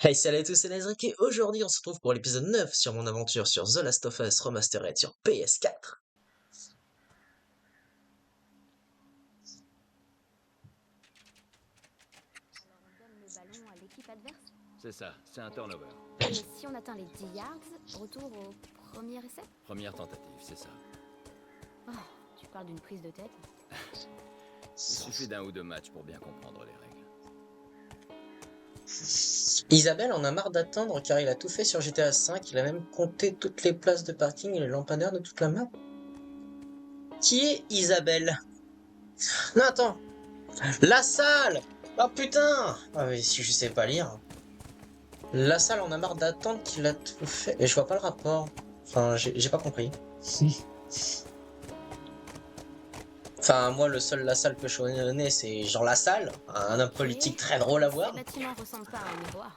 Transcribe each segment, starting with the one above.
Hey, salut à tous, c'est Nazrik et aujourd'hui on se retrouve pour l'épisode 9 sur mon aventure sur The Last of Us Remastered sur PS4. Alors on donne le ballon à l'équipe adverse. C'est ça, c'est un turnover. Et si on atteint les 10 yards, retour au premier essai. Première tentative, c'est ça. Oh, tu parles d'une prise de tête. Il suffit d'un ou deux matchs pour bien comprendre les règles. Isabelle en a marre d'attendre car il a tout fait sur GTA V, il a même compté toutes les places de parking et les lampadaires de toute la map. Qui est Isabelle? Non attends, la salle. Oh putain. Ah mais si je sais pas lire. La salle en a marre d'attendre qu'il a tout fait. Et je vois pas le rapport. Enfin, j'ai pas compris. Enfin, moi, le seul Lassalle que je connais, c'est Jean Lassalle, un homme politique très drôle à voir. Ces bâtiments ressemblent pas à un miroir.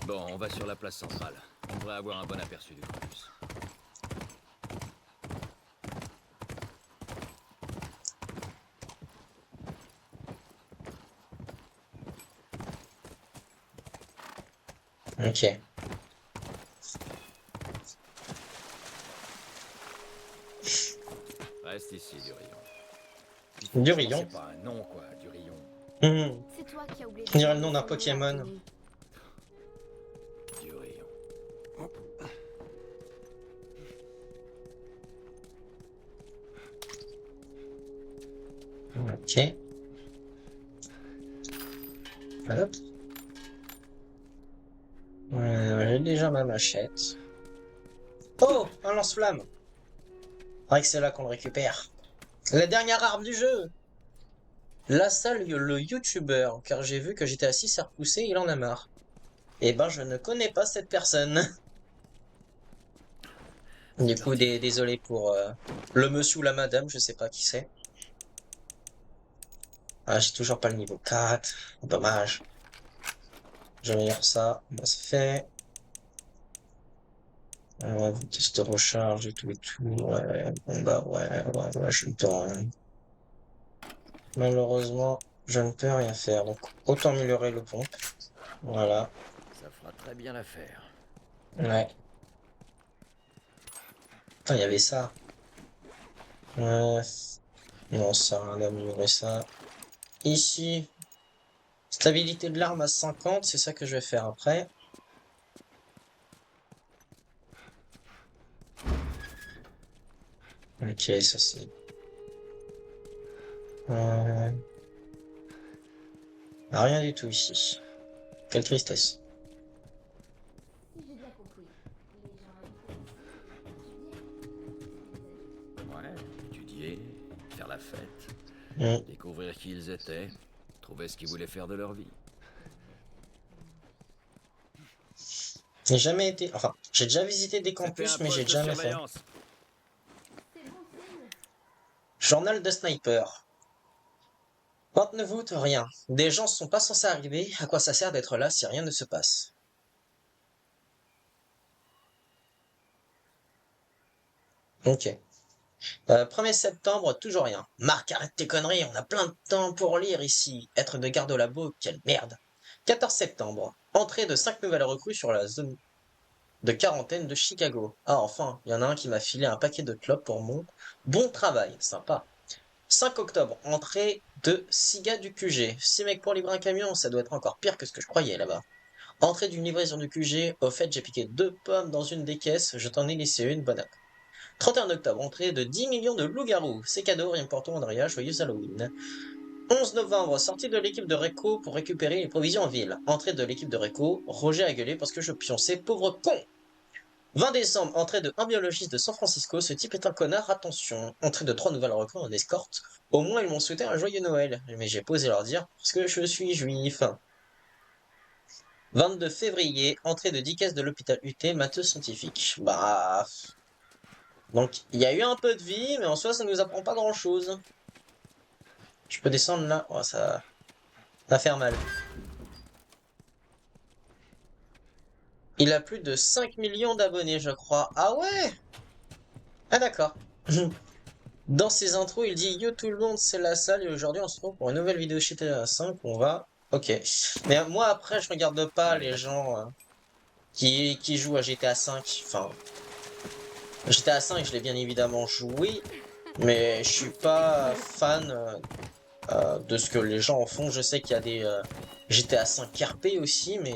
Bon, on va sur la place centrale. On devrait avoir un bon aperçu du campus. Ok. Reste ici, Durion. Durion. C'est pas un nom, quoi, Durion. C'est toi qui as oublié de On dirait le demander nom d'un son à la Pokémon. tenue. Durion. Ok. Hop. J'ai déjà ma machette. Oh, un lance-flamme. C'est vrai que c'est là qu'on le récupère. La dernière arme du jeu. Lassalle, le youtubeur, car j'ai vu que j'étais assis à repousser, il en a marre. Eh ben, je ne connais pas cette personne. Du coup, désolé pour le monsieur ou la madame, je sais pas qui c'est. Ah, j'ai toujours pas le niveau 4. Dommage. Je vais lire ça. Bah, c'est fait. Ouais, vitesse de recharge et tout et tout. Ouais, bon bah ouais, je le temps. Malheureusement, je ne peux rien faire. Donc, autant améliorer le pompe. Voilà. Ça fera très bien l'affaire. Ouais. Putain, il y avait ça. Ouais. Non, ça sert à rien d'améliorer ça. Ici, stabilité de l'arme à 50, c'est ça que je vais faire après. Ok, ça c'est... Rien du tout ici. Quelle tristesse. Si j'ai bien compris, les gens Ouais, étudier, faire la fête, Hmm. découvrir qui ils étaient, trouver ce qu'ils voulaient faire de leur vie. J'ai jamais été... Enfin, j'ai déjà visité des C'était un campus, mais j'ai poste de jamais fait. surveillance. c'est bon signe. Journal de sniper. 29 août, rien. Des gens sont pas censés arriver. À quoi ça sert d'être là si rien ne se passe? Ok. 1er septembre, toujours rien. Marc, arrête tes conneries, on a plein de temps pour lire ici. Être de garde au labo, quelle merde. 14 septembre. Entrée de 5 nouvelles recrues sur la zone de quarantaine de Chicago. Ah, enfin, il y en a un qui m'a filé un paquet de clopes pour mon bon travail. Sympa. 5 octobre. Entrée de 6 gars du QG. 6 mecs pour livrer un camion, ça doit être encore pire que ce que je croyais là-bas. Entrée d'une livraison du QG. Au fait, j'ai piqué 2 pommes dans une des caisses. Je t'en ai laissé une, bonne app. 31 octobre, entrée de 10 millions de loups-garous. C'est cadeau, rien pour toi, Andrea, joyeux Halloween. 11 novembre, sortie de l'équipe de Reco pour récupérer les provisions en ville. Entrée de l'équipe de Reco, Roger a gueulé parce que je pionçais, pauvre con. 20 décembre, entrée de un biologiste de San Francisco, ce type est un connard, attention. Entrée de 3 nouvelles recrues en escorte. Au moins ils m'ont souhaité un joyeux Noël, mais j'ai pas osé leur dire parce que je suis juif. 22 février, entrée de 10 caisses de l'hôpital UT, matheux scientifique. Bah... Donc, il y a eu un peu de vie, mais en soi, ça nous apprend pas grand-chose. Je peux descendre là? Oh, ça va faire mal. Il a plus de 5 millions d'abonnés, je crois. Ah ouais? Ah d'accord. Dans ses intros, il dit Yo tout le monde, c'est la salle et aujourd'hui on se retrouve pour une nouvelle vidéo chez GTA 5 où on va Ok. Mais moi, après, je regarde pas Allez, les d'accord. gens qui jouent à GTA V. Enfin, GTA V, je l'ai bien évidemment joué, mais je suis pas fan de ce que les gens en font. Je sais qu'il y a des GTA V RP aussi, mais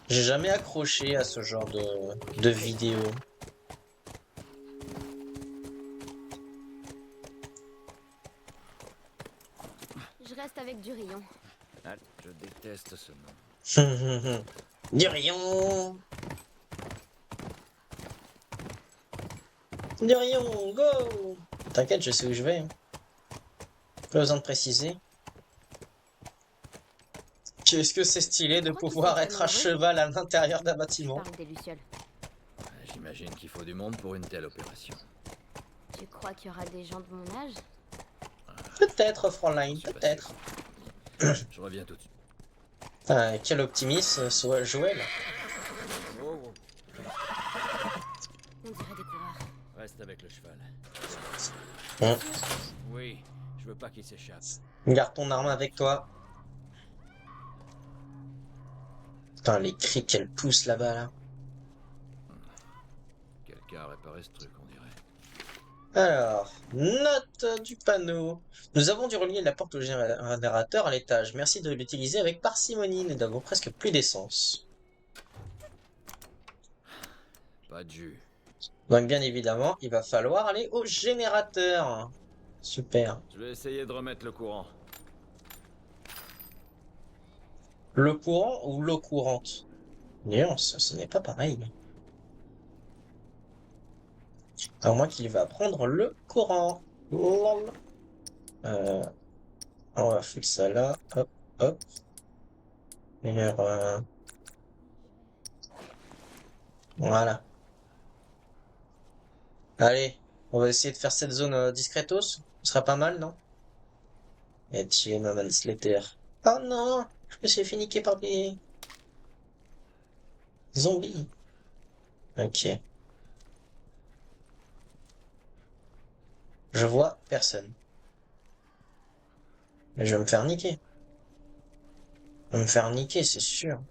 j'ai jamais accroché à ce genre de vidéos. Je reste avec du rayon. Allez, je déteste ce nom. Du rayon! Du rayon, go! T'inquiète, je sais où je vais, hein. Pas besoin de préciser. Qu'est-ce que c'est stylé Tu de crois qu'ils sont pouvoir être vraiment à heureux? cheval à l'intérieur d'un Je bâtiment. parle des lucioles. J'imagine qu'il faut du monde pour une telle opération. Tu crois qu'il y aura des gens de mon âge? Peut-être, J'en Fräulein, suis pas peut-être. sûr. Je reviens tout de suite. Putain, quel optimisme, Joël. Oh, On dirait des coureurs. reste avec le cheval. Hein. Oui, je veux pas qu'il s'échappe. Garde ton arme avec toi. Putain, les cris qu'elle pousse là-bas, là. Quelqu'un a réparé ce truc, on dirait. Alors, note du panneau. Nous avons dû relier la porte au générateur à l'étage. Merci de l'utiliser avec parcimonie. Nous n'avons presque plus d'essence. Pas de jus. Donc, bien évidemment, il va falloir aller au générateur. Super. Je vais essayer de remettre le courant. Le courant ou l'eau courante? Non, ce n'est pas pareil. À moins qu'il va prendre le courant. Lol. Euh, on va foutre ça là. Hop, hop. Et voilà. Allez, on va essayer de faire cette zone discretos. Ce sera pas mal, non? Et tuer ma Manslater. Oh non! Je me suis fait niquer par des zombies. Ok. Je vois personne. Mais je vais me faire niquer. Je vais me faire niquer, c'est sûr.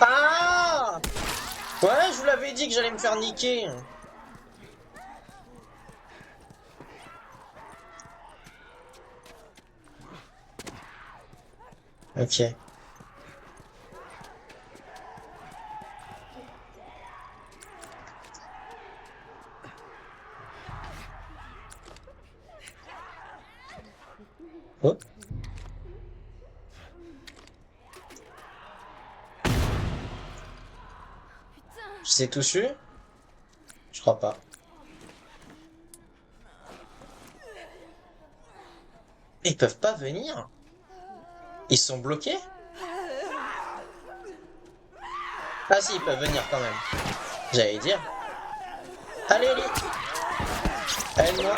Ah! Ouais, je vous l'avais dit que j'allais me faire niquer. Ok. Oh. C'est tout su? Je crois pas. Ils peuvent pas venir? Ils sont bloqués? Ah si, ils peuvent venir quand même. J'allais dire. Allez, allez! Aide-moi.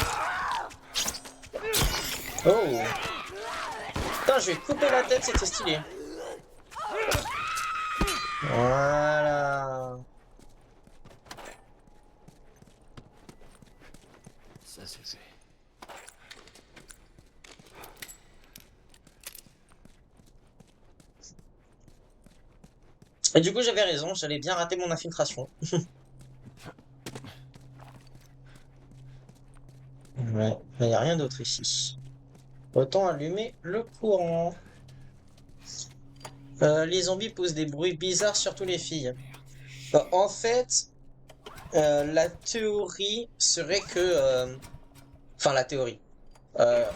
Oh! Putain, je vais couper la tête, c'était stylé. Voilà. Ça, c'est fait. Et du coup, j'avais raison, j'allais bien rater mon infiltration. Ouais, il n'y a rien d'autre ici. Autant allumer le courant. Les zombies posent des bruits bizarres, surtout les filles. En fait, la théorie serait que... Enfin, la théorie. Euh,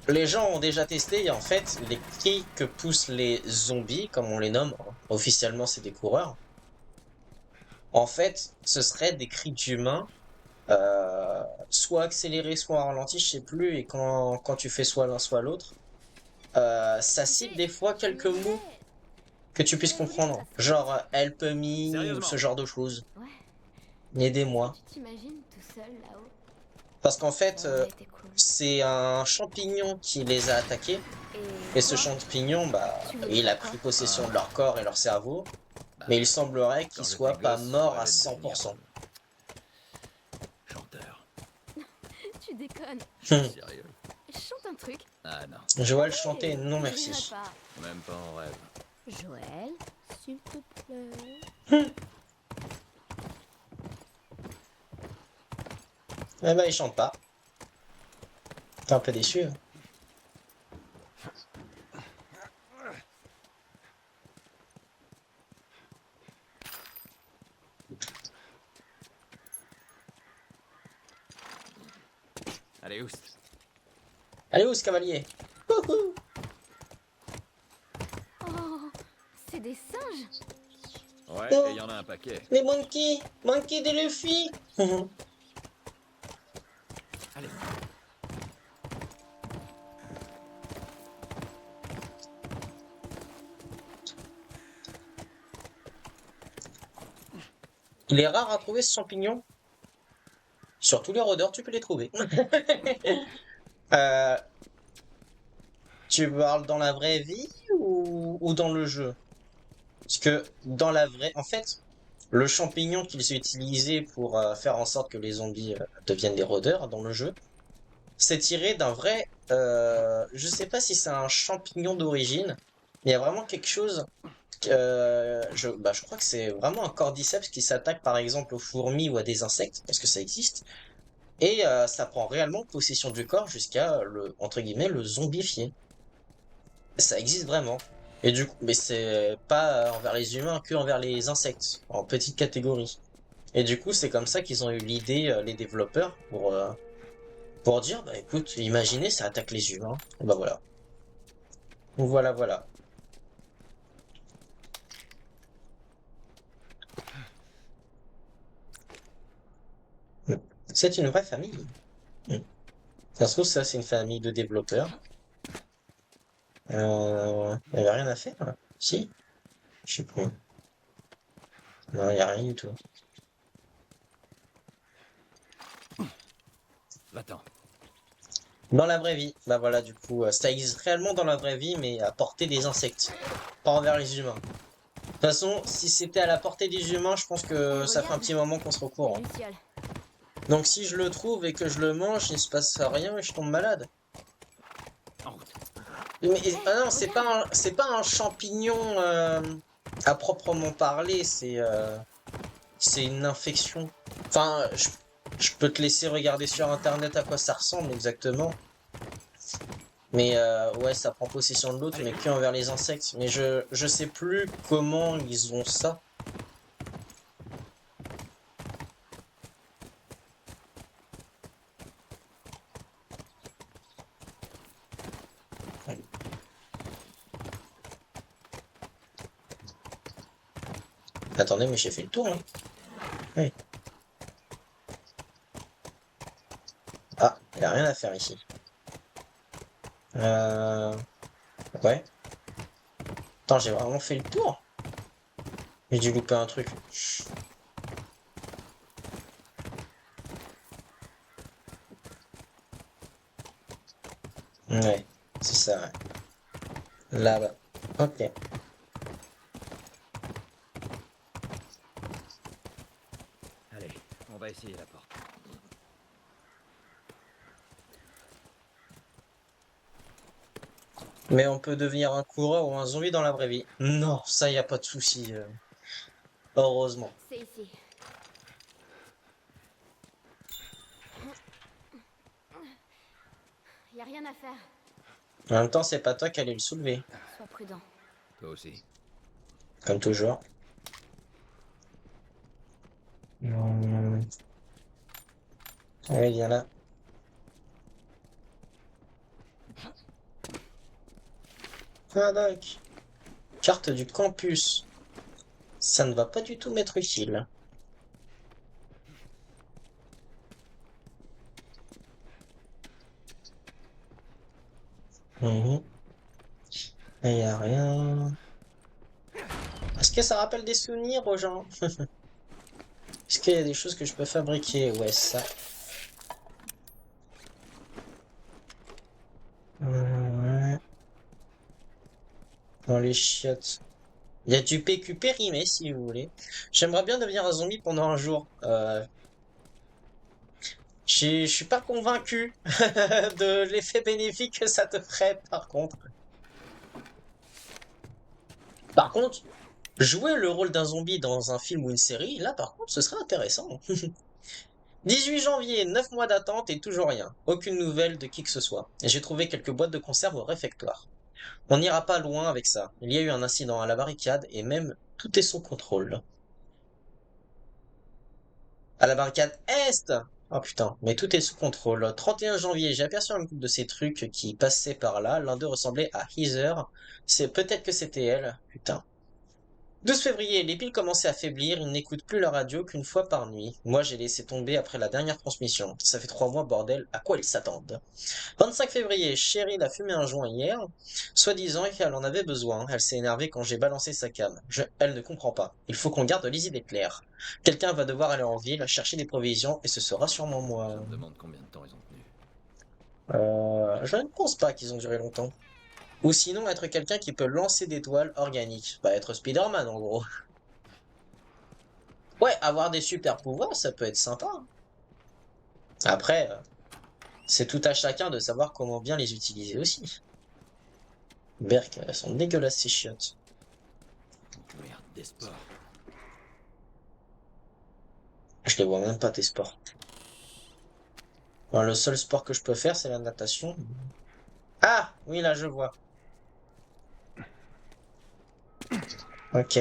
les gens ont déjà testé et en fait, les cris que poussent les zombies, comme on les nomme, officiellement c'est des coureurs, en fait, ce seraient des cris d'humains, soit accélérés, soit ralentis, je sais plus, et quand tu fais soit l'un, soit l'autre, ça Tu cite sais, des fois je quelques me disais, mots que tu puisses j'aimerais bien que comprendre, ça se passe. genre help me ou ce Sérieusement. genre de choses. Ouais. Est-ce Aidez-moi. que tu t'imagines tout seul là-haut? Parce qu'en fait, Ça aurait été cool. c'est un champignon qui les a attaqués. Et Et ce toi, champignon, bah, tu voulais il a faire quoi? pris possession de leur corps et leur cerveau. Mais il semblerait qu'il Quand j'étais soit pas gosse, je mort à rêvais de devenir 100%. chanteur. Tu déconnes. Sérieux? Chante un truc. Ah non, Joël chantait Hey, non je merci. rirai pas. même pas en rêve. Joël, s'il te plaît. Eh ben il chante pas. T'es un peu déçu, hein. Allez, oust. Allez où ce cavalier? Wouhou. Oh, c'est des singes. Ouais, Oh, et y en a un paquet. les monkeys! Monkey de Luffy! Allez. Il est rare à trouver ce champignon. Sur tous les rôdeurs, tu peux les trouver. Euh, tu parles dans la vraie vie ou dans le jeu? Parce que dans la vraie... En fait, le champignon qu'ils ont utilisé pour faire en sorte que les zombies deviennent des rôdeurs dans le jeu, c'est tiré d'un vrai... je sais pas si c'est un champignon d'origine, mais il y a vraiment quelque chose... je crois que c'est vraiment un cordyceps qui s'attaque par exemple aux fourmis ou à des insectes, parce que ça existe. Et ça prend réellement possession du corps jusqu'à le, entre guillemets, le zombifier. Ça existe vraiment. Et du coup, mais c'est pas envers les humains, que envers les insectes, en petite catégorie. Et du coup, c'est comme ça qu'ils ont eu l'idée, les développeurs, pour dire, bah écoute, imaginez, ça attaque les humains. Et bah voilà. Voilà, voilà. C'est une vraie famille. Mm. Ça se trouve, ça, c'est une famille de développeurs. Il y avait rien à faire, là. Si? Je sais pas. Non, il y a rien du tout. Va-t'en. Dans la vraie vie, bah voilà, du coup, ça existe réellement dans la vraie vie, mais à portée des insectes, pas envers les humains. De toute façon, si c'était à la portée des humains, je pense que Eh, ça fait un regarde. petit moment qu'on serait au Il y a courant. Luciole. Donc si je le trouve et que je le mange, il se passe rien et je tombe malade. En route. Mais ah non, Regarde. c'est pas un champignon à proprement parler, c'est une infection. Enfin, je peux te laisser regarder sur internet à quoi ça ressemble exactement. Mais ouais, ça prend possession de l'autre, Allez. mais que envers les insectes. Mais je sais plus comment ils ont ça. Attendez, mais j'ai fait le tour, hein. Oui. Ah, il n'y a rien à faire ici. Euh... Ouais. Attends, j'ai vraiment fait le tour. J'ai dû louper un truc. Ouais, c'est ça, ouais. Là-bas. Ok. Allez, on va essayer la porte. Mais on peut devenir un coureur ou un zombie dans la vraie vie. Non, ça, y a pas de souci. Heureusement. C'est ici. Y a rien à faire. En même temps, c'est pas toi qui allais le soulever. Sois prudent. Toi aussi. Comme toujours. Allez, viens là. Ah, donc. Carte du campus. Ça ne va pas du tout m'être utile. Mhm. Il n'y a rien. Est-ce que ça rappelle des souvenirs aux gens? Est-ce qu'il y a des choses que je peux fabriquer? Ouais, ça. Ouais. Dans les chiottes. Il y a du PQ périmé si vous voulez. J'aimerais bien devenir un zombie pendant un jour. Je suis pas convaincu de l'effet bénéfique que ça te ferait par contre. Par contre, jouer le rôle d'un zombie dans un film ou une série, là par contre ce serait intéressant. 18 janvier, 9 mois d'attente et toujours rien. Aucune nouvelle de qui que ce soit. Et j'ai trouvé quelques boîtes de conserve au réfectoire. On n'ira pas loin avec ça. Il y a eu un incident à la barricade et même tout est sous contrôle. À la barricade Est! Oh putain, mais tout est sous contrôle. 31 janvier, j'ai aperçu un couple de ces trucs qui passaient par là. L'un d'eux ressemblait à Heather. C'est peut-être que c'était elle. Putain. 12 février, les piles commençaient à faiblir, ils n'écoutent plus la radio qu'une fois par nuit. Moi, j'ai laissé tomber après la dernière transmission. Ça fait 3 mois, bordel, à quoi ils s'attendent? 25 février, Cheryl a fumé un joint hier, soi-disant qu'elle en avait besoin. Elle s'est énervée quand j'ai balancé sa cam. Elle ne comprend pas. Il faut qu'on garde les idées claires. Quelqu'un va devoir aller en ville, chercher des provisions, et ce sera sûrement moi. Je me demande combien de temps ils ont tenu. Je ne pense pas qu'ils ont duré longtemps. Ou sinon être quelqu'un qui peut lancer des toiles organiques. Bah être Spider-Man en gros. Ouais, avoir des super pouvoirs, ça peut être sympa. Après, c'est tout à chacun de savoir comment bien les utiliser aussi. Berk, elles sont dégueulasses ces chiottes. Merde, des sports. Je les vois même pas tes sports. Bon, le seul sport que je peux faire, c'est la natation. Ah, oui, là, je vois. Ok.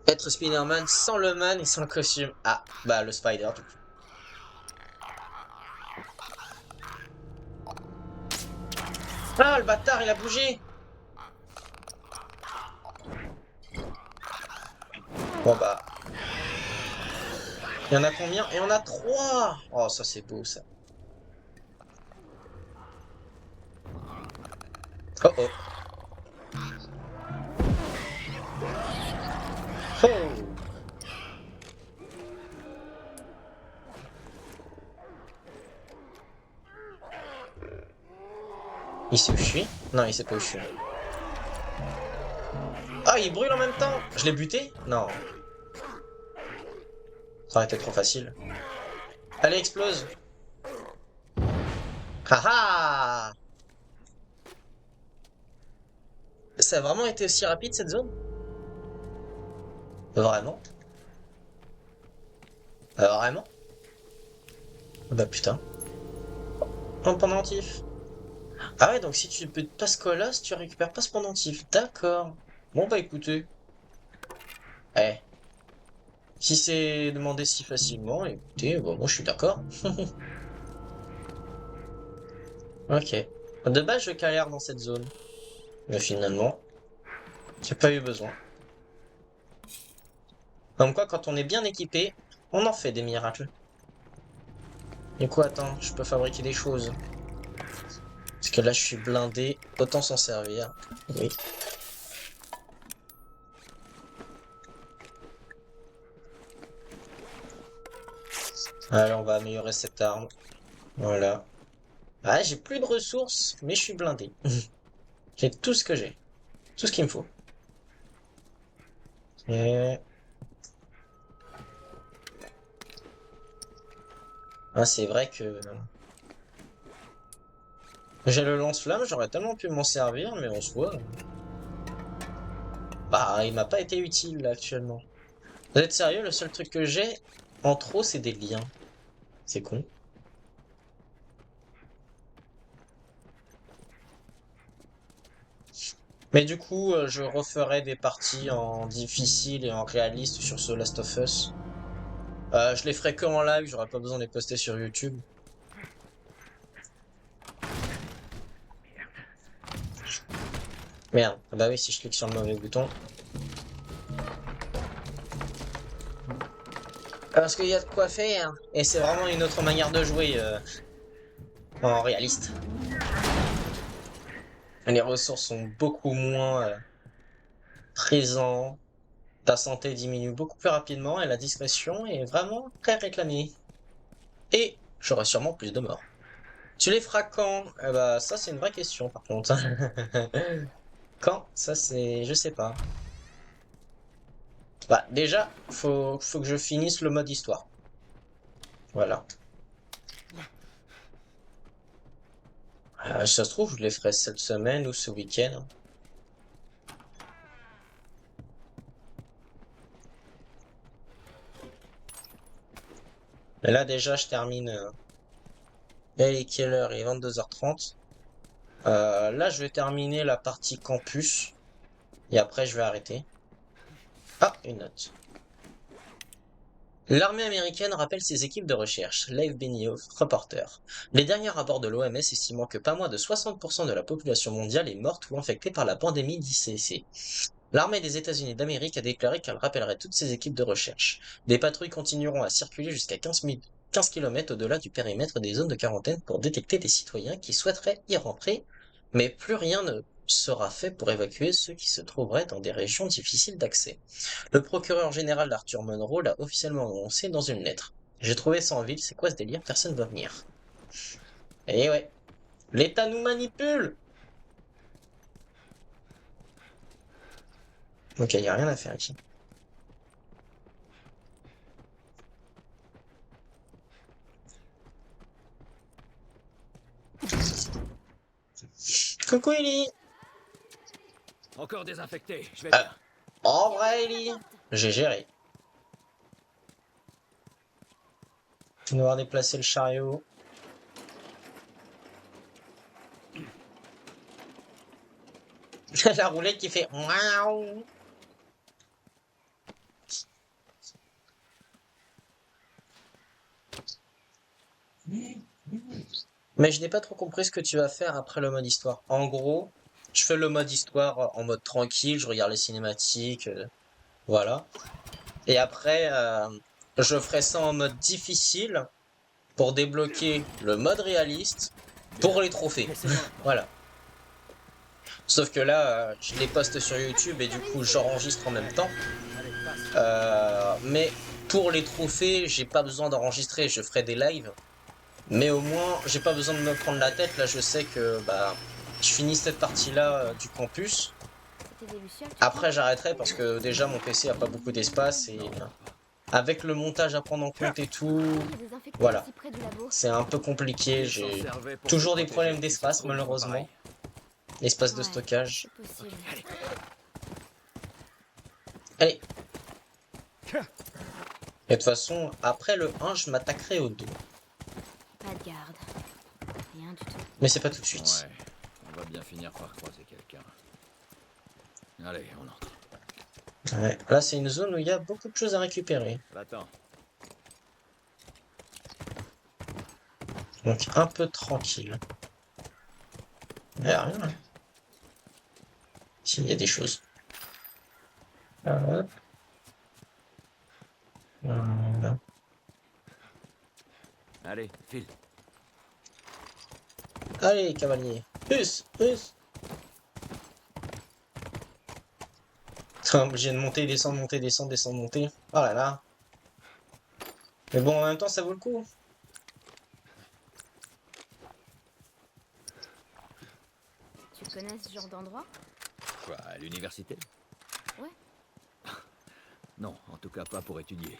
Être Spider-Man sans le man et sans le costume. Ah, bah le Spider du coup. Ah, le bâtard, il a bougé. Bon bah, il y en a combien? Et on a 3. Oh, ça c'est beau ça. Oh oh. Oh. Il sait où je suis? Non, il sait pas où je suis. Ah, il brûle en même temps. Je l'ai buté? Non. Ça aurait été trop facile. Allez, explose. Haha. Ça a vraiment été aussi rapide cette zone? Vraiment? Vraiment? Bah putain. Un pendentif. Ah ouais, donc si tu peux pas ce colosse, tu récupères pas ce pendentif. D'accord. Bon bah écoutez. Eh. Si c'est demandé si facilement, écoutez, bon, moi je suis d'accord. Ok. De base, je galère dans cette zone. Mais finalement, j'ai pas eu besoin. Comme quoi, quand on est bien équipé, on en fait des miracles. Du coup, attends, je peux fabriquer des choses. Parce que là, je suis blindé, autant s'en servir. Oui. Allez, on va améliorer cette arme. Voilà. Ah, j'ai plus de ressources, mais je suis blindé. J'ai tout ce que j'ai. Tout ce qu'il me faut. Et... Ah, c'est vrai que... J'ai le lance-flamme, j'aurais tellement pu m'en servir, mais en soi... Bah, il m'a pas été utile, là, actuellement. Vous êtes sérieux? Le seul truc que j'ai, en trop, c'est des liens. C'est con. Mais du coup, je referai des parties en difficile et en réaliste sur ce Last of Us. Je les ferai que en live, j'aurai pas besoin de les poster sur YouTube. Merde, ah bah oui, si je clique sur le mauvais bouton. Parce qu'il y a de quoi faire. Et c'est vraiment une autre manière de jouer en réaliste. Les ressources sont beaucoup moins présentes. Ta santé diminue beaucoup plus rapidement et la discrétion est vraiment très réclamée. Et j'aurai sûrement plus de morts. Tu les feras quand? Eh bah ça c'est une vraie question par contre. Quand? Ça c'est... je sais pas. Bah, déjà, faut que je finisse le mode histoire. Voilà. Si ça se trouve, je les ferai cette semaine ou ce week-end. Mais là, déjà, je termine. Et quelle heure? Il est 22h30. Là, je vais terminer la partie campus. Et après, je vais arrêter. Ah, une note. L'armée américaine rappelle ses équipes de recherche. Lev Benioff, reporter. Les derniers rapports de l'OMS estimant que pas moins de 60% de la population mondiale est morte ou infectée par la pandémie d'ICC. L'armée des États-Unis d'Amérique a déclaré qu'elle rappellerait toutes ses équipes de recherche. Des patrouilles continueront à circuler jusqu'à 15 km au-delà du périmètre des zones de quarantaine pour détecter des citoyens qui souhaiteraient y rentrer, mais plus rien ne sera fait pour évacuer ceux qui se trouveraient dans des régions difficiles d'accès. Le procureur général Arthur Monroe l'a officiellement annoncé dans une lettre. J'ai trouvé ça en ville, c'est quoi ce délire? Personne va venir. Eh ouais, l'État nous manipule! Ok, y a rien à faire ici. Coucou Ellie! Encore désinfecté, je vais Euh, bien. En vrai Ellie, j'ai géré. On va devoir déplacer le chariot. La roulette qui fait miaou. Mais je n'ai pas trop compris ce que tu vas faire après le mode histoire. En gros, je fais le mode histoire en mode tranquille, je regarde les cinématiques, voilà. Et après, je ferai ça en mode difficile pour débloquer le mode réaliste pour les trophées. Laissez-moi un peu. Voilà. Sauf que là, je les poste sur YouTube et du coup, j'enregistre en même temps. Allez, passe. Mais pour les trophées, j'ai pas besoin d'enregistrer, je ferai des lives. Mais au moins, j'ai pas besoin de me prendre la tête. Là, je sais que bah, je finis cette partie-là du campus. C'était des lucioles, tu crois? Après, j'arrêterai parce que déjà, mon PC a pas beaucoup d'espace et Non, avec le montage à prendre en compte et tout, Pourquoi il y a des infectés voilà. aussi près du labo? C'est un peu compliqué. ils s'en J'ai servaient pour se toujours des protéger. problèmes Et ça se d'espace, trouve, ils font malheureusement. pareil. Espace de Ouais, stockage. c'est possible. Allez. Allez. Et de toute façon, après le 1, je m'attaquerai au 2. Pas de garde. Rien du tout. Mais c'est pas tout de suite. Ouais, on va bien finir par croiser quelqu'un. Allez, on entre. Ouais. Là, c'est une zone où il y a beaucoup de choses à récupérer. Va-t'en. Donc, un peu tranquille. Il n'y a rien. Là. Si, il y a des choses. Hop. Voilà. Allez, file. Allez, cavalier. Plus, plus. T'es obligé de monter, descendre, monter, descendre, descendre, monter. Oh là là. Mais bon, en même temps, ça vaut le coup. Tu connais ce genre d'endroit? Quoi, à l'université? Ouais. Non, en tout cas pas pour étudier.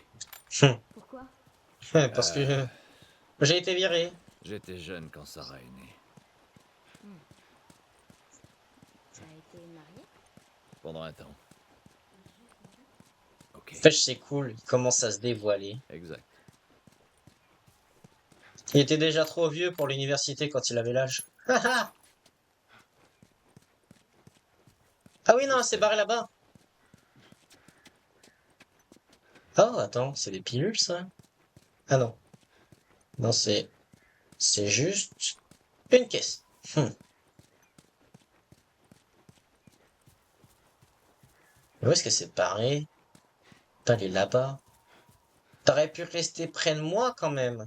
Pourquoi? Ouais, parce que j'ai été viré. J'étais jeune quand Sarah est née. T'as été marié? Pendant un temps. Ok, Fetch, c'est cool. Il commence à se dévoiler. exact. Il était déjà trop vieux pour l'université quand il avait l'âge. Ah oui, non, c'est barré là-bas. Oh, attends, c'est des pilules, ça? Ah non. Non, c'est juste une caisse. Mais où est-ce que c'est barré? Pas aller là-bas. T'aurais pu rester près de moi quand même.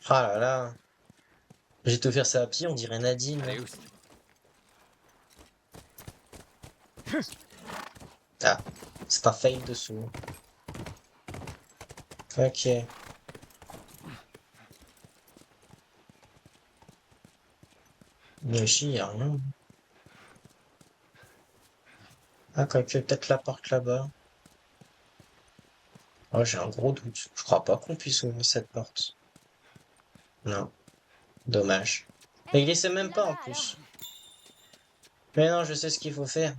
Ah là là. J'ai tout faire ça à pied, on dirait Nadine. Allez, oust. Ah, c'est un fail dessous. Ok. Mais ici, y a rien. Ah, quoique, peut-être la porte là-bas. Oh, j'ai un gros doute. Je crois pas qu'on puisse ouvrir cette porte. Non, dommage. Mais il essaie même pas en Là-bas, alors. plus. Mais non, je sais ce qu'il faut faire.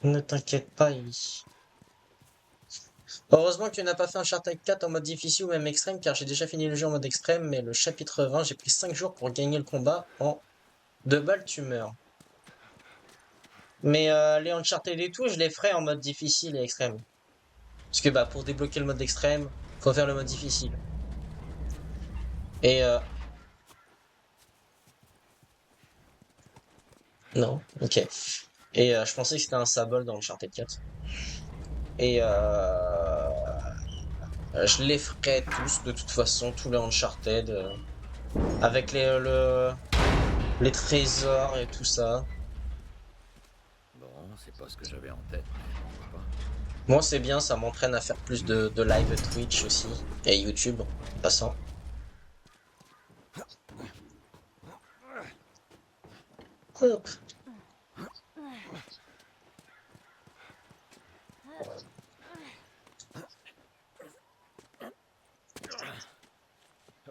Ne t'inquiète pas, Ellie. Heureusement que tu n'as pas fait Uncharted 4 en mode difficile ou même extrême, car j'ai déjà fini le jeu en mode extrême, mais le chapitre 20, j'ai pris 5 jours pour gagner le combat. En 2 balles, tu meurs. Mais les Uncharted et tout, je les ferai en mode difficile et extrême. Parce que bah pour débloquer le mode extrême, faut faire le mode difficile. Et non, ok. Et je pensais que c'était un Sable dans Uncharted 4. Et je les ferai tous, de toute façon, tous les Uncharted, avec les trésors et tout ça. Bon, c'est pas ce que j'avais en tête, mais pourquoi pas. Moi, c'est bien, ça m'entraîne à faire plus de live Twitch aussi, et YouTube, en passant. Hop.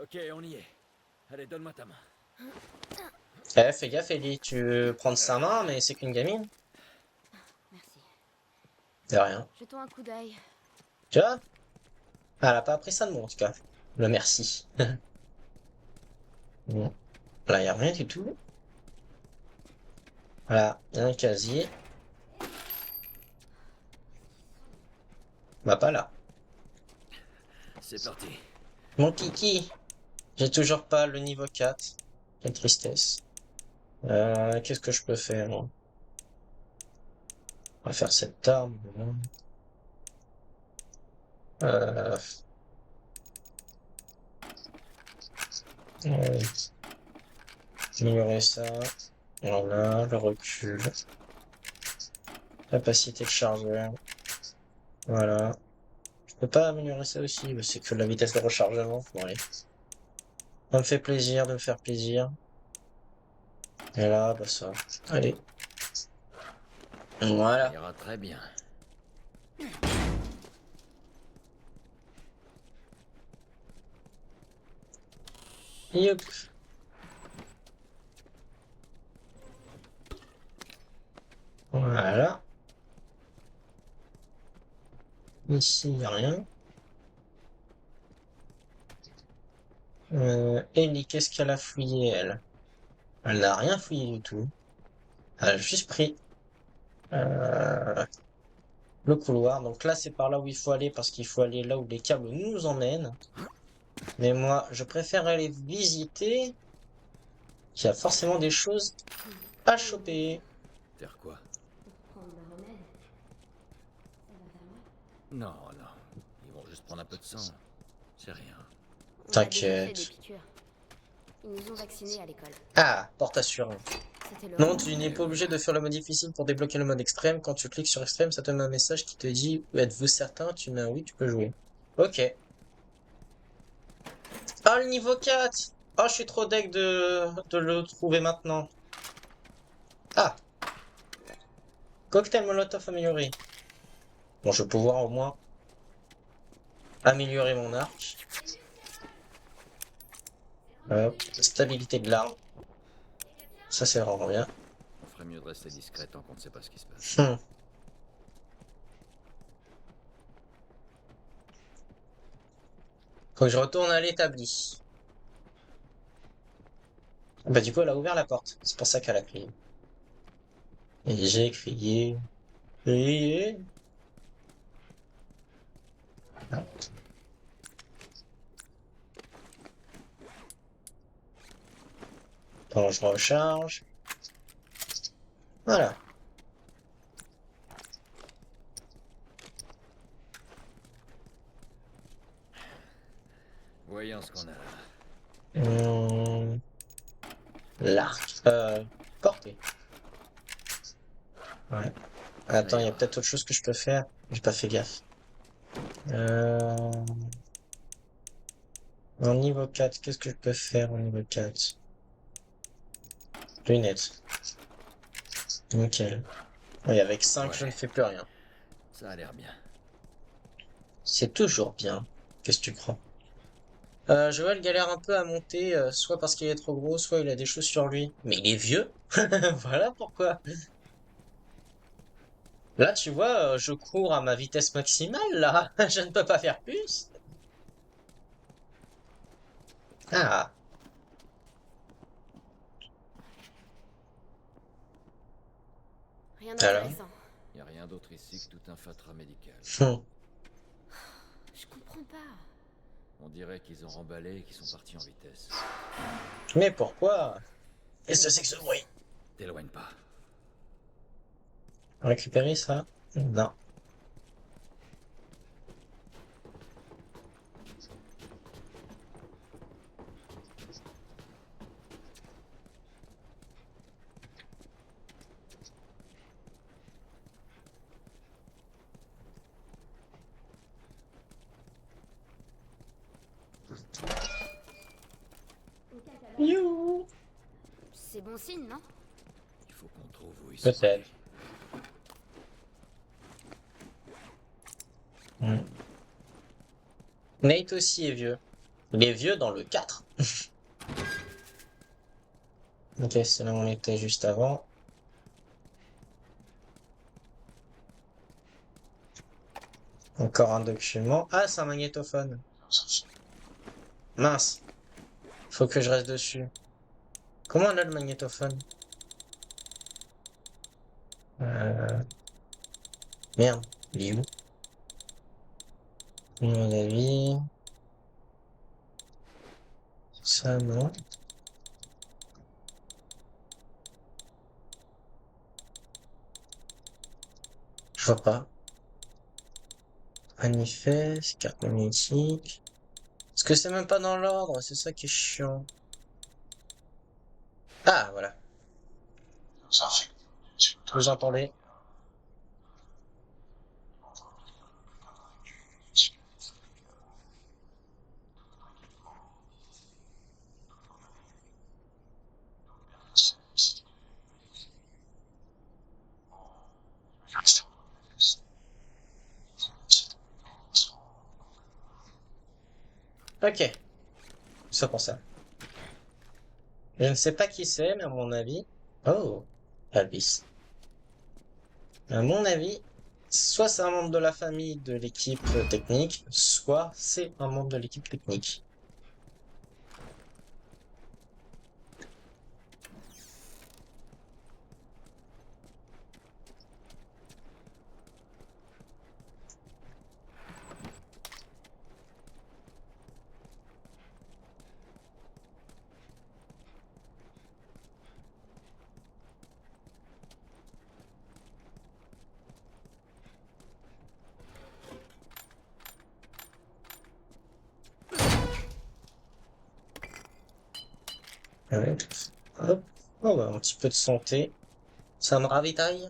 Ok, on y est. Allez, donne-moi ta main. Fais gaffe, Ellie, tu veux prendre sa main, mais c'est qu'une gamine. Merci. De rien. Jetons un coup d'œil. Tu vois? Elle a pas appris ça de moi, en tout cas. Le merci. Bon. Là, y a rien du tout. Voilà, y a un casier. Bah, pas là. C'est parti. Mon kiki! J'ai toujours pas le niveau 4. Quelle tristesse. Qu'est-ce que je peux faire, moi? On va faire cette arme. Euh, ouais. Améliorer ça. Voilà, le recul. Capacité de chargeur. Voilà. Je peux pas améliorer ça aussi, mais c'est que la vitesse de rechargement. Bon, allez. Ça me fait plaisir de me faire plaisir. Et là, bah ça. Allez. Ça Voilà. ira très bien. Youp. Voilà. Ici, il n'y a rien. Ellie, qu'est-ce qu'elle a fouillé, elle? Elle n'a rien fouillé du tout. Elle a juste pris le couloir. Donc là, c'est par là où il faut aller parce qu'il faut aller là où les câbles nous emmènent. Mais moi, je préfère aller visiter. Il y a forcément des choses à choper. Faire quoi? Pour prendre le remède. Ça va faire mal. Non, non. Ils vont juste prendre un peu de sang. C'est rien. On a déjà fait des T'inquiète. piqûres. Ils nous ont vaccinés à l'école. Ah, porte assurée. C'était le Non, remède. tu n'es pas obligé de faire le mode difficile pour débloquer le mode extrême. Quand tu cliques sur extrême, ça te met un message qui te dit êtes-vous certain? Tu mets un oui, tu peux jouer. Ok. Ah, le niveau 4! Ah, je suis trop deg de le trouver maintenant. Ah! Cocktail Molotov amélioré. Bon, je vais pouvoir au moins améliorer mon arc. Hop. Stabilité de l'arme. Ça, c'est vraiment bien. On ferait mieux de rester discret tant qu'on ne sait pas ce qui se passe. Hmm. Faut que je retourne à l'établi. Bah, du coup, elle a ouvert la porte. C'est pour ça qu'elle a crié. Et j'ai crié. Crié. Ah. Bon, je recharge. Voilà. Voyons ce qu'on a là. Hmm. L'arc. Portée. Ouais. Attends, il y a Alors, peut-être autre chose que je peux faire. J'ai pas fait gaffe. Euh... En niveau 4, qu'est-ce que je peux faire au niveau 4? Lunettes. Nickel. Oui, avec 5, je ne ouais, fais plus rien. ça a l'air bien. C'est toujours bien. Qu'est-ce que tu crois? Joël galère un peu à monter, soit parce qu'il est trop gros, soit il a des choses sur lui. Mais il est vieux. Voilà pourquoi. Là, tu vois, je cours à ma vitesse maximale, là. Je ne peux pas faire plus. Ah, Rien alors. d'intéressant. Y a rien d'autre ici que tout un fatras médical. Hmm. Je comprends pas. On dirait qu'ils ont remballé et qu'ils sont partis en vitesse. Mais pourquoi? Qu'est-ce que c'est que ce bruit? T'éloigne pas. Récupérer ça? Non. Aucun cadavre. You. C'est bon signe, non? Il faut qu'on trouve où ils sont. Peut-être. Hmm. Nate aussi est vieux. Il est vieux dans le 4. Ok, c'est là où on était juste avant. Encore un document. Ah, c'est un magnétophone. Mince. Faut que je reste dessus. Comment on a le magnétophone? Merde. Il est où? À mon avis. Ça, non. Je vois pas. Manifeste, carte magnétique. Parce que c'est même pas dans l'ordre, c'est ça qui est chiant. Ah, voilà. Vous entendez? Ok. Ça pour ça. Je ne sais pas qui c'est, mais à mon avis. Oh, Elvis. À mon avis, soit c'est un membre de la famille de l'équipe technique, soit c'est un membre de l'équipe technique. Ouais. Hop. Oh, bah, un petit peu de santé. Ça me ravitaille.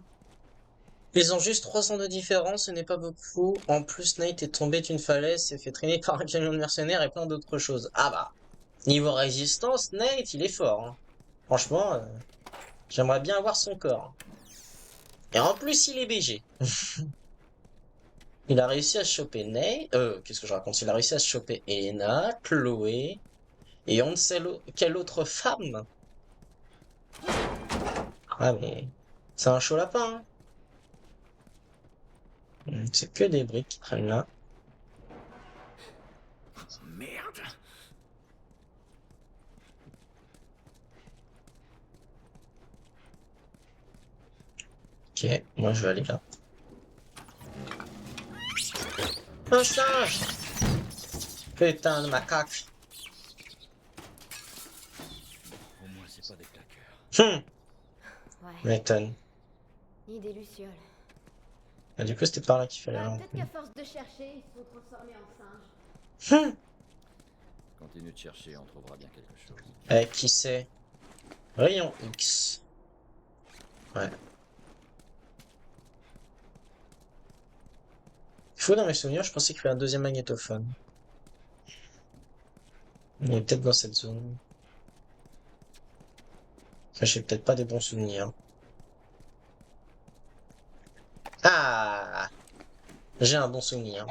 Ils ont juste 3 ans de différence, ce n'est pas beaucoup. En plus, Nate est tombé d'une falaise, s'est fait traîner par un camion de mercenaires et plein d'autres choses. Ah bah, niveau résistance, Nate, il est fort, hein. Franchement, j'aimerais bien avoir son corps. Et en plus, il est BG. Il a réussi à choper Nate, qu'est-ce que je raconte? Il a réussi à choper Elena, Chloé, et on ne sait quelle autre femme. Ah mais, c'est un chaud lapin, hein. C'est que des briques qui traînent là. Merde! Ok, moi je vais aller là. Un singe! Putain de macaque. Au moins, c'est pas des claqueurs. Ouais. M'étonne. Ni des lucioles. Ah, du coup, c'était par là qu'il fallait Bah, aller. peut-être qu'à force de chercher, ils se sont transformés en singes. Continue de chercher, on trouvera bien quelque chose. Qui c'est? Rayon X. Ouais. Fou dans mes souvenirs, je pensais qu'il y avait un deuxième magnétophone. Il est peut-être dans cette zone. Enfin, j'ai peut-être pas des bons souvenirs. Ah! J'ai un bon souvenir.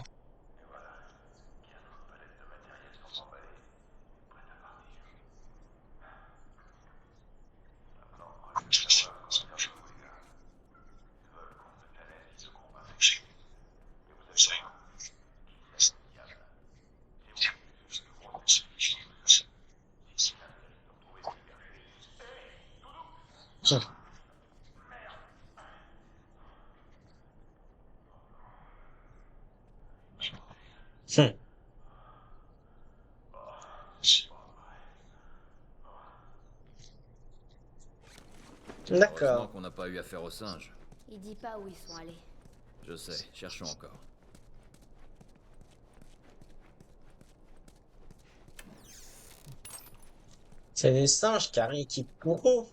Heureusement D'accord. qu'on n'a pas eu affaire aux singes. Il dit pas où ils sont allés. Je sais, cherchons encore. C'est des singes carrés qui pourront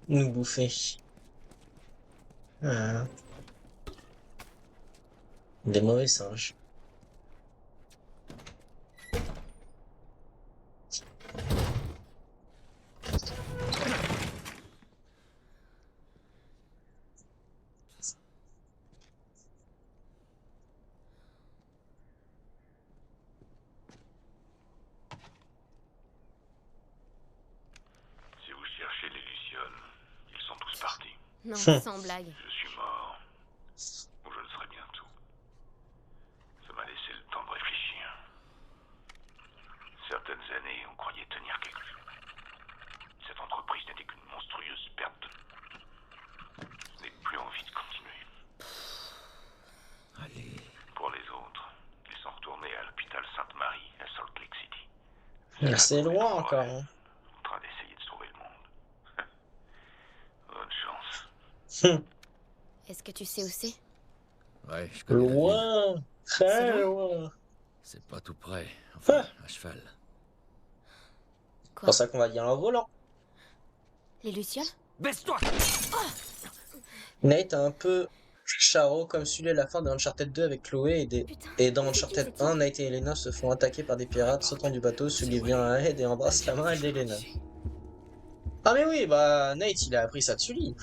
nous bouffer. Ah, des mauvais singes. Si vous cherchez les Lucioles, ils sont tous partis. Non, Hum. sans blague. Je suis mort, ou je le serai bientôt. Ça m'a laissé le temps de réfléchir. Certaines années, on croyait tenir quelque chose. Cette entreprise n'était qu'une monstrueuse perte. Je n'ai plus envie de continuer. Allez. Pour les autres, ils sont retournés à l'hôpital Sainte-Marie, à Salt Lake City. Ah, c'est Là, loin dans encore. forêt, Hein. en train d'essayer de sauver le monde. Bonne chance. Hum. Est-ce que tu sais où c'est? Ouais, je connais la ville. Loin. C'est Très loin loin. C'est pas tout près. Enfin, Ah. à cheval. C'est Quoi? pour ça qu'on va dire en volant. Les Lucioles? Baisse-toi! Nate a un peu Charo comme celui à la fin de Uncharted 2 avec Chloé Putain. et dans C'est qui, Uncharted c'est qui? 1, Nate et Elena se font attaquer par des pirates sautant du bateau, Sully vient à l'aide et embrasse la main d'Elena. Ah mais oui, bah Nate il a appris ça de Sully.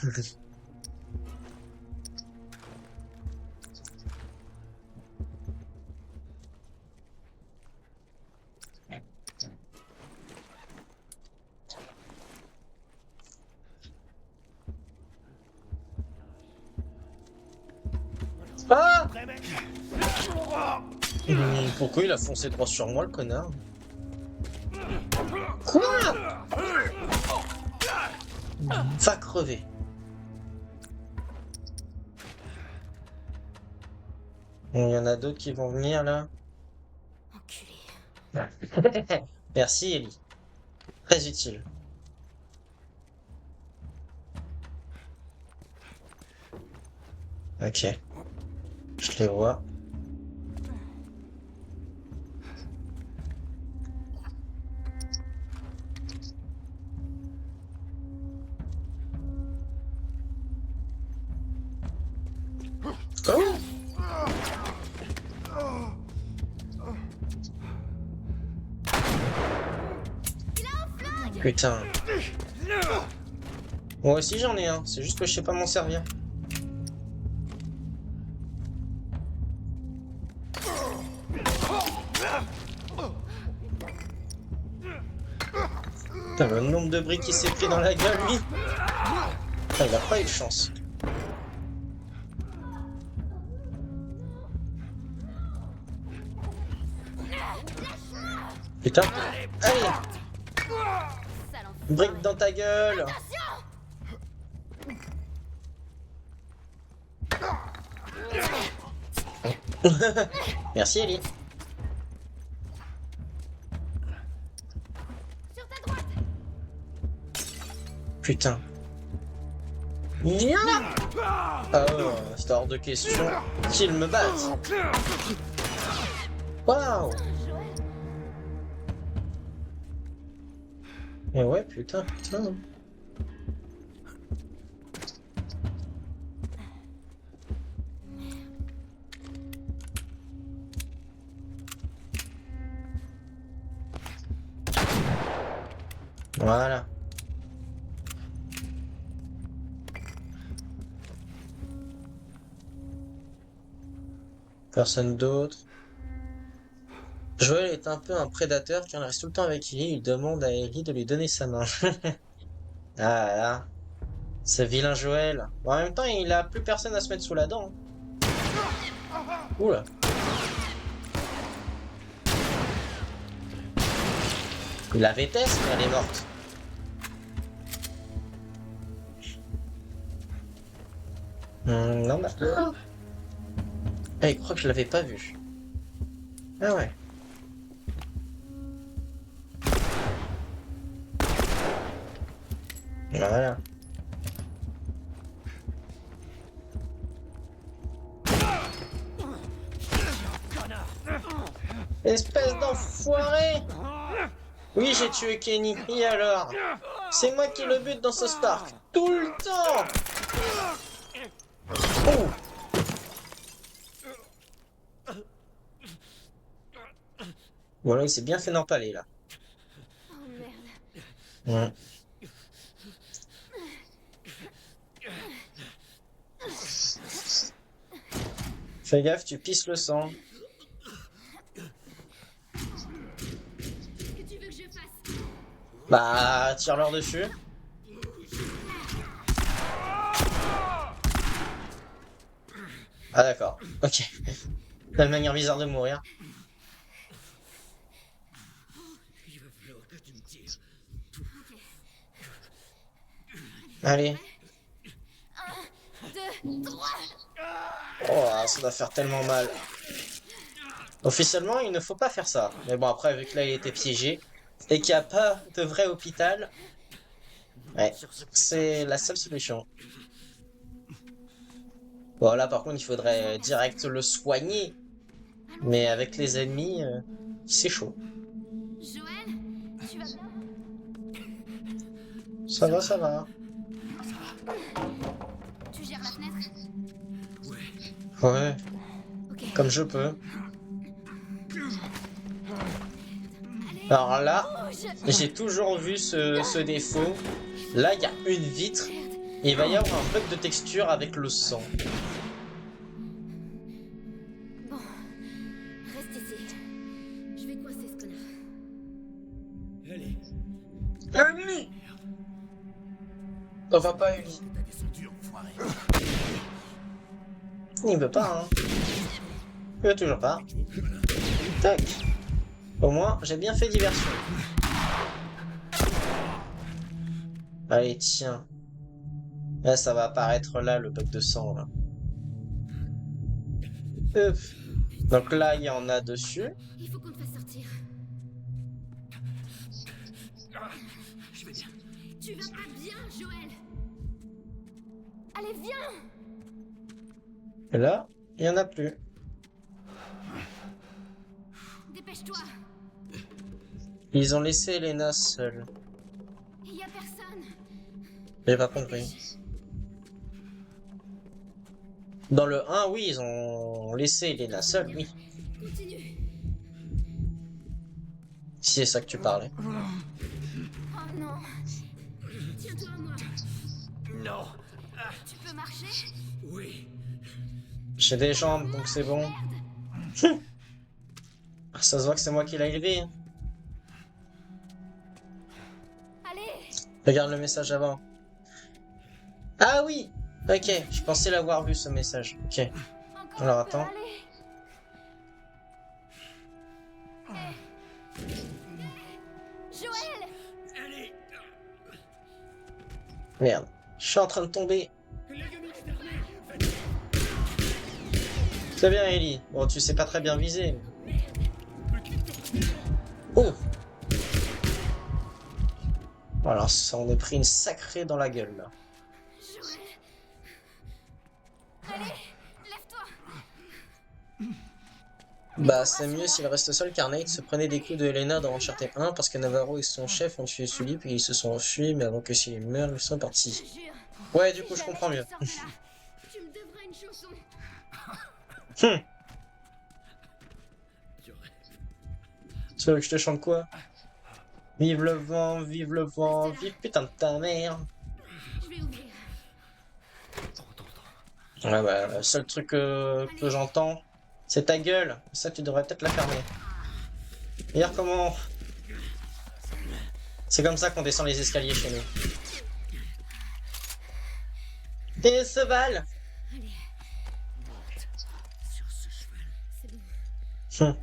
Ah! Pourquoi il a foncé droit sur moi le connard? Quoi? Va crever. Bon, il y en a d'autres qui vont venir là. Enculé. Merci Ellie. Très utile. Ok. Je les vois. Oh! Putain. Moi aussi j'en ai un, c'est juste que je sais pas m'en servir. Putain, le nombre de briques qui s'est pris dans la gueule, lui. Putain, il a pas eu de chance. Putain. Allez, Sale brique enfoiré. dans ta gueule. Merci Ellie. Sur ta droite. Putain. Viens là. Ah ouais, c'est hors de question qu'il me batte. Waouh. Et ouais, putain, putain. Voilà. Personne d'autre. Joël est un peu un prédateur qui en reste tout le temps avec Ellie. Il demande à Ellie de lui donner sa main. Ah là, ce vilain Joël. Bon, en même temps, il a plus personne à se mettre sous la dent. Oula. Il la déteste, mais elle est morte. Non, bah... Ah, il croit que je l'avais pas vu. Ah ouais. Voilà. Espèce d'enfoiré! Oui, j'ai tué Kenny. Et alors? C'est moi qui le bute dans ce Spark. Tout le temps! Oh! Voilà, il s'est bien fait n'empaler, là. Oh merde. Ouais. Fais gaffe, tu pisses le sang. Qu'est-ce que tu veux que je fasse? Bah, tire-leur dessus. Ah d'accord, ok. La manière bizarre de mourir. Il va falloir que tu me tires. Allez. 2, 3. Oh, ça doit faire tellement mal. Officiellement, il ne faut pas faire ça. Mais bon, après, vu que là, il était piégé, et qu'il n'y a pas de vrai hôpital, ouais, c'est la seule solution. Bon, là, par contre, il faudrait direct le soigner. Mais avec les ennemis, c'est chaud. Joël, tu vas bien? Ça va, ça va. Tu gères la fenêtre? Ouais, Ok. comme je peux. Alors là, Bouge! j'ai toujours vu ce défaut. Là, il y a une vitre. Merde. Et il va y avoir un bug de texture avec le sang. Bon, reste ici. Je vais coincer ce connard. Allez, Ellie! On va pas, Ellie. t'as descendu, enfoiré. Il veut pas, hein. Il veut toujours pas. Tac. Au moins, j'ai bien fait diversion. Allez, tiens. Là, ça va apparaître là, le bug de sang, là. Hop. Donc là, il y en a dessus. Il faut qu'on te fasse sortir. Je vais bien. Tu vas pas bien, Joël. Allez, viens! Et là, il y en a plus. Dépêche-toi. Ils ont laissé Elena seule. Il y a personne. J'ai pas compris. Dans le 1, oui, ils ont laissé Elena seule, oui. Continue. Si c'est ça que tu parlais. Oh non. Tiens-toi à moi. Non. Tu peux marcher? Oui. J'ai des jambes, donc c'est bon. Merde. Ah, ça se voit que c'est moi qui l'ai élevé. Hein. Allez. Regarde le message avant. Ah oui! Ok, je pensais l'avoir vu ce message. Ok. Encore Alors un peu, attends. allez. Joël! Allez. Merde. Je suis en train de tomber. C'est bien, Ellie. Bon, tu sais pas très bien viser. Oh! Alors, ça, on est pris une sacrée dans la gueule, là. Joël! Allez, lève-toi! Bah, c'est mieux s'il reste seul car Nate se prenait des coups de Elena dans Uncharted 1 parce que Navarro et son chef ont tué Sully puis ils se sont enfuis, mais avant que Sully meure, ils sont Je partis. jure. Ouais, du Si coup, je jamais comprends mieux. te sors de là, tu me devras une chanson. Hum. Tu veux que je te chante quoi? Vive le vent, vive putain de ta mère. Je vais ouvrir. Ouais, bah, le seul truc que j'entends, c'est ta gueule. Ça, tu devrais peut-être la fermer. Regarde comment... C'est comme ça qu'on descend les escaliers chez nous. T'es cheval! Allez, Sur ce cheval. c'est bon. Hum.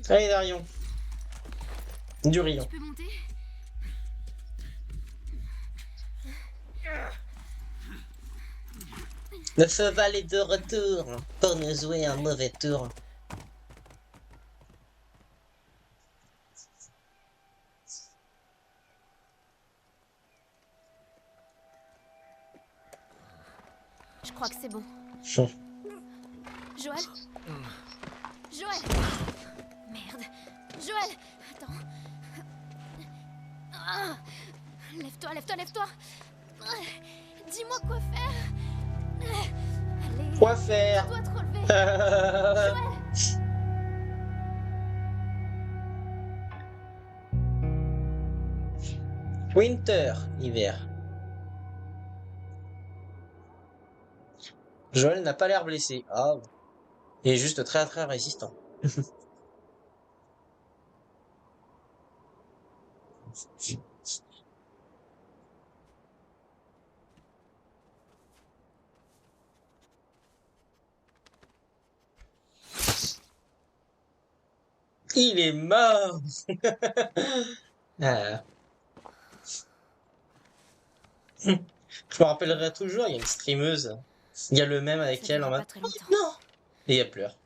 Allez, Darion. Du rion. Tu peux monter? Le cheval est de retour pour nous jouer un mauvais tour. Je crois que c'est bon. Hum. Joël? Joël! Merde. Joël! Attends. Ah. Lève-toi, lève-toi, lève-toi! Dis-moi quoi faire! Allez, Quoi faire? tu dois te relever! Joël! Winter, hiver. Joël n'a pas l'air blessé. Ah, il est juste très très résistant. Il est mort! Ah. Je me rappellerai toujours, il y a une streameuse. Il y a le même Ça avec elle en durera mode pas très longtemps. non! Et elle pleure.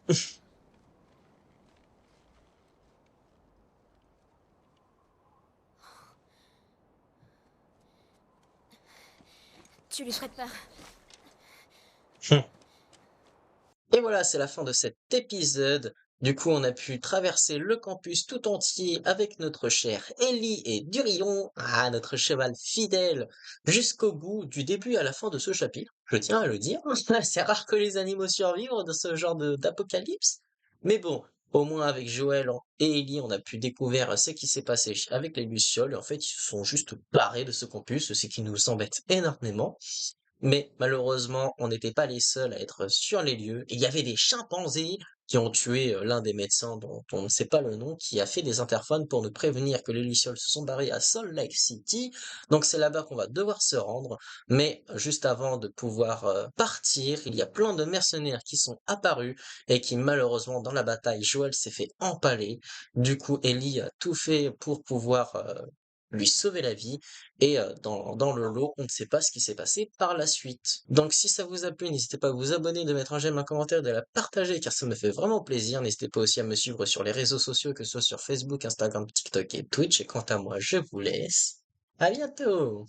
Tu lui ferais peur. Et voilà, c'est la fin de cet épisode. Du coup, on a pu traverser le campus tout entier avec notre cher Ellie et Durion, notre cheval fidèle, jusqu'au bout, du début à la fin de ce chapitre. Je tiens à le dire, c'est rare que les animaux survivent de ce genre d'apocalypse. Mais bon, au moins avec Joël et Ellie, on a pu découvrir ce qui s'est passé avec les Lucioles. Et en fait, ils se sont juste barrés de ce campus, ce qui nous embête énormément. Mais malheureusement, on n'était pas les seuls à être sur les lieux. Et il y avait des chimpanzés qui ont tué l'un des médecins dont on ne sait pas le nom, qui a fait des interphones pour nous prévenir que les Lucioles se sont barrés à Salt Lake City. Donc c'est là-bas qu'on va devoir se rendre. Mais juste avant de pouvoir partir, il y a plein de mercenaires qui sont apparus et qui malheureusement dans la bataille, Joël s'est fait empaler. Du coup, Ellie a tout fait pour pouvoir lui sauver la vie. Et dans le lot, on ne sait pas ce qui s'est passé par la suite. Donc si ça vous a plu, n'hésitez pas à vous abonner, de mettre un j'aime, un commentaire, de la partager, car ça me fait vraiment plaisir. N'hésitez pas aussi à me suivre sur les réseaux sociaux, que ce soit sur Facebook, Instagram, TikTok et Twitch. Et quant à moi, je vous laisse. À bientôt!